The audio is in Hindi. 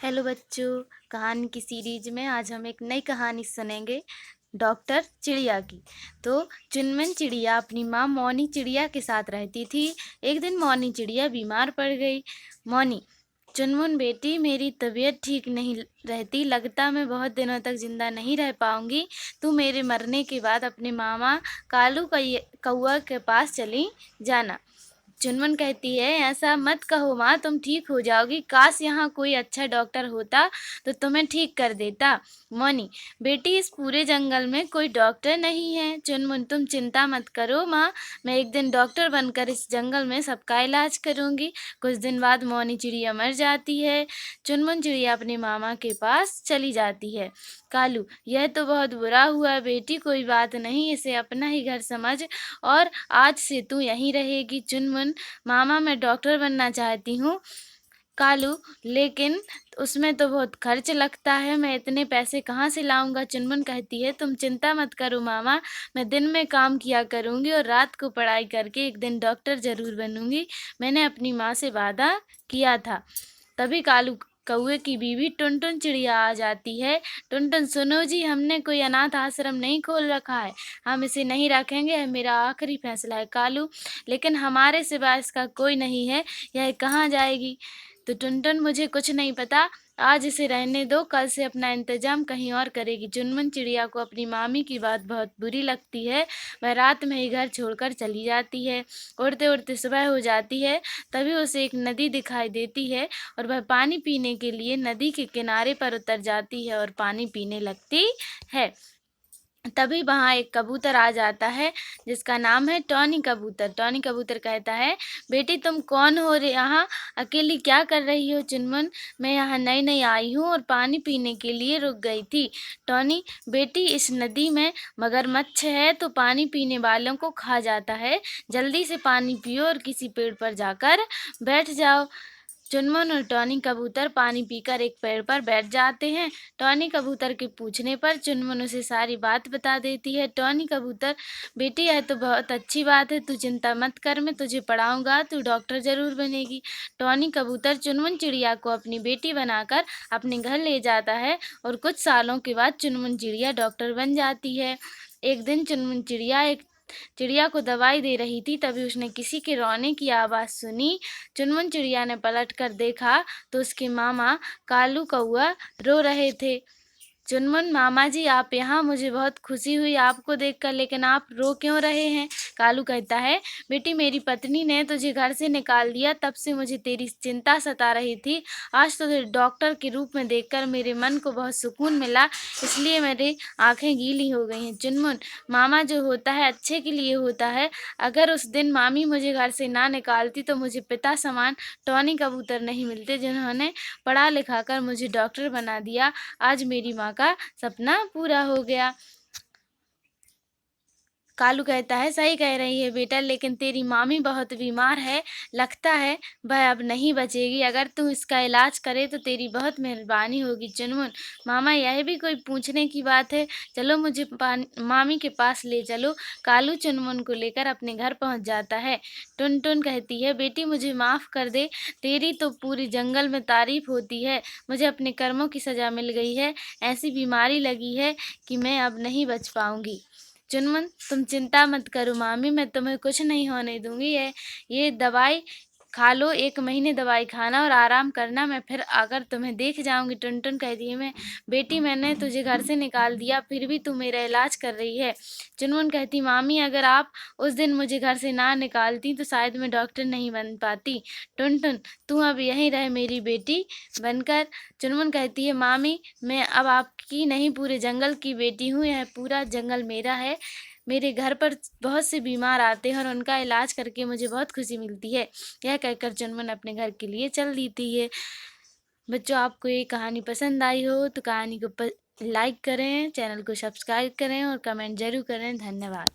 हेलो बच्चों, कहानी की सीरीज में आज हम एक नई कहानी सुनेंगे डॉक्टर चिड़िया की। तो चुनमुन चिड़िया अपनी माँ मौनी चिड़िया के साथ रहती थी। एक दिन मौनी चिड़िया बीमार पड़ गई। मौनी, चुनमुन बेटी, मेरी तबीयत ठीक नहीं रहती, लगता मैं बहुत दिनों तक जिंदा नहीं रह पाऊंगी। तू मेरे मरने के बाद अपने मामा कालू कौआ के पास चली जाना। चुनमुन कहती है, ऐसा मत कहो माँ, तुम ठीक हो जाओगी। काश यहाँ कोई अच्छा डॉक्टर होता तो तुम्हें ठीक कर देता। मौनी, बेटी, इस पूरे जंगल में कोई डॉक्टर नहीं है। चुनमुन, तुम चिंता मत करो माँ, मैं एक दिन डॉक्टर बनकर इस जंगल में सबका इलाज करूंगी। कुछ दिन बाद मौनी चिड़िया मर जाती है। चुनमुन चिड़िया अपने मामा के पास चली जाती है। कालू, यह तो बहुत बुरा हुआ बेटी, कोई बात नहीं, इसे अपना ही घर समझ और आज से तू यहीं रहेगी। चुनमुन, मामा, मैं डॉक्टर बनना चाहती हूँ। कालू, लेकिन उसमें तो बहुत खर्च लगता है, मैं इतने पैसे कहाँ से लाऊंगा। चुनमुन कहती है, तुम चिंता मत करो मामा, मैं दिन में काम किया करूंगी और रात को पढ़ाई करके एक दिन डॉक्टर जरूर बनूंगी। मैंने अपनी माँ से वादा किया था। तभी कालू कौवे की बीवी टुनटुन चिड़िया आ जाती है। टुनटुन, सुनो जी, हमने कोई अनाथ आश्रम नहीं खोल रखा है, हम इसे नहीं रखेंगे, यह मेरा आखिरी फैसला है। कालू, लेकिन हमारे सिवा इसका कोई नहीं है, यह कहाँ जाएगी। तो टुनटुन, मुझे कुछ नहीं पता, आज इसे रहने दो, कल से अपना इंतजाम कहीं और करेगी। चुनमुन चिड़िया को अपनी मामी की बात बहुत बुरी लगती है। वह रात में ही घर छोड़कर चली जाती है। उड़ते उड़ते सुबह हो जाती है। तभी उसे एक नदी दिखाई देती है और वह पानी पीने के लिए नदी के किनारे पर उतर जाती है और पानी पीने लगती है। तभी वहाँ एक कबूतर आ जाता है जिसका नाम है टॉनी कबूतर। टॉनी कबूतर कहता है, बेटी, तुम कौन हो रे, यहाँ अकेली क्या कर रही हो। चुनमुन, मैं यहाँ नई नई आई हूँ और पानी पीने के लिए रुक गई थी। टॉनी, बेटी, इस नदी में मगरमच्छ है तो पानी पीने वालों को खा जाता है, जल्दी से पानी पियो और किसी पेड़ पर जाकर बैठ जाओ। चुनमुन और टॉनी कबूतर पानी पीकर एक पेड़ पर बैठ जाते हैं। टॉनी कबूतर के पूछने पर चुनमुन उसे सारी बात बता देती है। टॉनी कबूतर, बेटी, यह तो बहुत अच्छी बात है, तू चिंता मत कर, मैं तुझे पढ़ाऊंगा, तू डॉक्टर जरूर बनेगी। टॉनी कबूतर चुनमुन चिड़िया को अपनी बेटी बनाकर अपने घर ले जाता है और कुछ सालों के बाद चुनमुन चिड़िया डॉक्टर बन जाती है। एक दिन चुनमुन चिड़िया एक चिड़िया को दवाई दे रही थी, तभी उसने किसी के रोने की आवाज़ सुनी। चुनमुन चिड़िया ने पलट कर देखा तो उसके मामा कालू कौआ रो रहे थे। चुनमुन, मामा जी, आप यहाँ, मुझे बहुत खुशी हुई आपको देखकर, लेकिन आप रो क्यों रहे हैं। कालू कहता है, बेटी, मेरी पत्नी ने तुझे घर से निकाल दिया, तब से मुझे तेरी चिंता सता रही थी। आज तुझे डॉक्टर के रूप में देखकर मेरे मन को बहुत सुकून मिला, इसलिए मेरी आंखें गीली हो गई हैं। चुनमुन, मामा जो होता है अच्छे के लिए होता है, अगर उस दिन मामी मुझे घर से ना निकालती तो मुझे पिता समान टॉनी कबूतर नहीं मिलते, जिन्होंने पढ़ा लिखा कर मुझे डॉक्टर बना दिया। आज मेरी माँ का सपना पूरा हो गया। कालू कहता है, सही कह रही है बेटा, लेकिन तेरी मामी बहुत बीमार है, लगता है वह अब नहीं बचेगी। अगर तू इसका इलाज करे तो तेरी बहुत मेहरबानी होगी। चुनमुन, मामा, यह भी कोई पूछने की बात है, चलो मुझे मामी के पास ले चलो। कालू चुनमुन को लेकर अपने घर पहुंच जाता है। टुनटुन कहती है, बेटी, मुझे माफ़ कर दे, तेरी तो पूरी जंगल में तारीफ होती है, मुझे अपने कर्मों की सज़ा मिल गई है, ऐसी बीमारी लगी है कि मैं अब नहीं बच पाऊंगी। चुनमुन, तुम चिंता मत करो मामी, मैं तुम्हें कुछ नहीं होने दूंगी। ये दवाई खा लो, 1 महीने दवाई खाना और आराम करना, मैं फिर आकर तुम्हें देख जाऊंगी। टुनटुन कहती है, मैं बेटी, मैंने तुझे घर से निकाल दिया, फिर भी तू मेरा इलाज कर रही है। चुनमुन कहती, मामी, अगर आप उस दिन मुझे घर से ना निकालती तो शायद मैं डॉक्टर नहीं बन पाती। टुनटुन, तू अब यहीं रह मेरी बेटी बनकर। चुनमुन कहती है, मामी, मैं अब आपकी नहीं, पूरे जंगल की बेटी हूँ, यह पूरा जंगल मेरा है। मेरे घर पर बहुत से बीमार आते हैं और उनका इलाज करके मुझे बहुत खुशी मिलती है। यह कहकर चुनमुन अपने घर के लिए चल देती है। बच्चों, आपको ये कहानी पसंद आई हो तो कहानी को लाइक करें, चैनल को सब्सक्राइब करें और कमेंट जरूर करें। धन्यवाद।